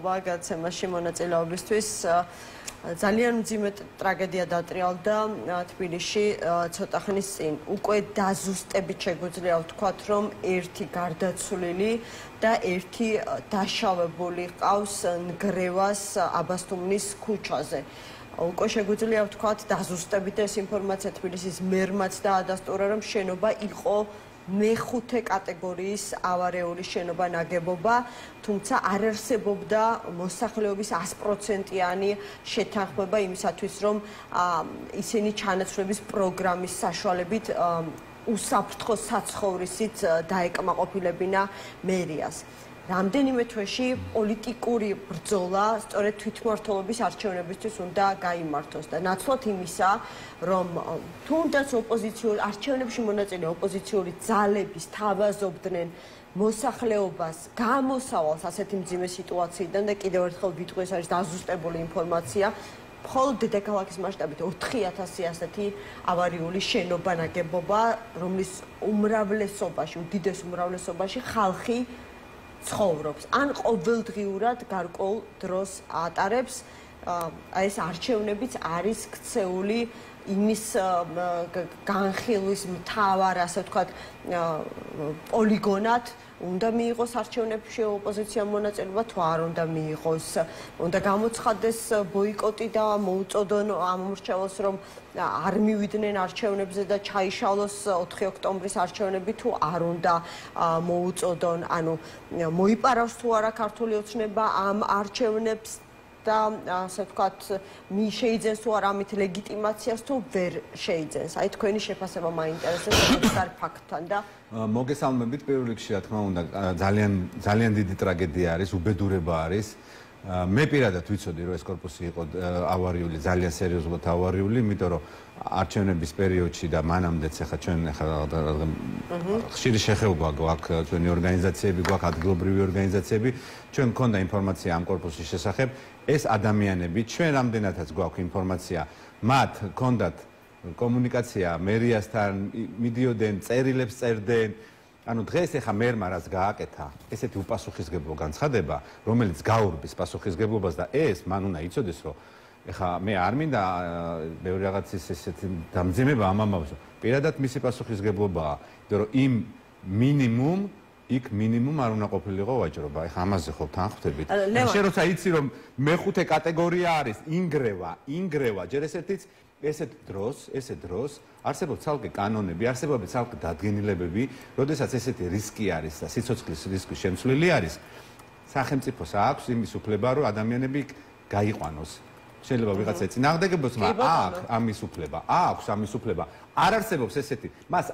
მადლობა გადაცემაში მონაწილეობისთვის. ძალიან მძიმე ტრაგედია დატრიალდა თბილისში ცოტა ხნის წინ. უკვე დაზუსტებით შეგვიძლია ვთქვათ, რომ ერთი გარდაცვლილი და ერთი დაშავებული ყავს ნგრევას აბასთუმნის ქუჩაზე. უკვე შეგვიძლია ვთქვათ, დაზუსტებით ეს ინფორმაცია თბილისის მერმაც დაადასტურა, რომ შენობა იყო მეხუთე კატეგორიის ავარიული შენობა ნაგებობა, თუმცა არ არსებობდა მოსახლეობის 100%-იანი შეთანხმება იმისათვის, რომ ისინი ჩანაცვლების პროგრამის საშუალებით უსაფრთხო საცხოვრისით დაეკმაყოფილებინა მერიას. რამდენიმე თვეში პოლიტიკური ბრძოლა სწორედ თვითმმართველობის არჩევნებისთვის უნდა გაიმართოს და ნაცვლად იმისა, რომ თუნდაც არჩევნებში მონაწილე ოპოზიციური ძალების თავაზობდნენ მოსახლეობას გამოსავალს ასეთი მძიმე სიტუაციიდან და კიდევ ერთხელ ვიტყვი, ეს არის დაზუსტებული ინფორმაცია. მხოლოდ დედაქალაქის მასშტაბით 4000 ასეთი ავარიული შენობა ნაგებობა, რომლის უმრავლესობაში, უდიდეს უმრავლესობაში ხალხი ცხოვრობს. ან ყოველდღიურად გარკვეულ დროს ატარებს. ეს არჩევნებიც არის ქცეული იმის განხილვის მთავარ, ასე ვთქვათ, პოლიგონად. უნდა მიიღოს არჩევნებში ოპოზიციამ მონაწილეობა, თუ არ უნდა მიიღოს. უნდა გამოცხადდეს ბოიკოტი და მოუწოდონ ამომრჩეველს, რომ არ მივიდნენ არჩევნებზე და ჩაიშალოს 4 ოქტომბრის არჩევნები, თუ არ უნდა მოუწოდონ. ანუ მოიპარავს თუ არა ქართული ოცნება ამ არჩევნებს და ასე ვთქვათ, შეიძენს თუ არა ამით ლეგიტიმაციას თუ ვერ შეიძენს. აი თქვენი შეფასება მაინტერესებს ამ ფაქტთან და მოგესალმებით პირველ რიგში, რა თქმა უნდა, ძალიან დიდი ტრაგედია არის, უბედურება არის. მე პირადად ვიცოდი, რომ ეს корпуსი იყო ავარიული, ძალიან სერიოზულად ავარიული, იმიტომ რომ არჩევნების პერიოდში და მანამდეც ახლა ჩვენ ხშირი შეხება გვაქვს, ჩვენი ორგანიზაციები გვაქვს, ადგილობრივი ორგანიზაციები, ჩვენ მქონდა ინფორმაცია ამ корпуსის შესახებ. ეს ადამიანები, ჩვენ რამდენადაც გვაქვს ინფორმაცია, მათ ჰქონდათ კომუნიკაცია მერიასთან, მიდიოდნენ, წერილებს წერდნენ. ანუ დღეს ახლა მერმა რაც გააკეთა, ესეთი უპასუხისმგებლო განცხადება, რომელიც გაურბის პასუხისმგებლობას და ეს მან უნდა იცოდეს, რომ ახლა მე არ მინდა ბევრი რაღაცის ესეთი დამძიმება ამ ამბავზე. პირადად მისი პასუხისმგებლობაა, იმიტომ რომ იმ მინიმუმ არ უნდა ყოფილიყო ვაჭრობა. ახლა ამაზე ხო თან ხვდებით. შენ როცა იცი რომ მეხუთე კატეგორია არის, ინგრევა, ჯერ ესეთ დროს არსებობს ცალკე კანონები, არსებობს ცალკე დადგენილებები, როდესაც ესეთი რისკი არის და სიცოცხლის რისკი შემცვლელი არის, სახელმწიფოს აქვს იმის უფლება, რომ ადამიანები გაიყვანოს. შეიძლება ვიღაცა ეწინააღმდეგებოს, მაგრამ აქვს ამის უფლება. არ არსებობს ესეთი, მას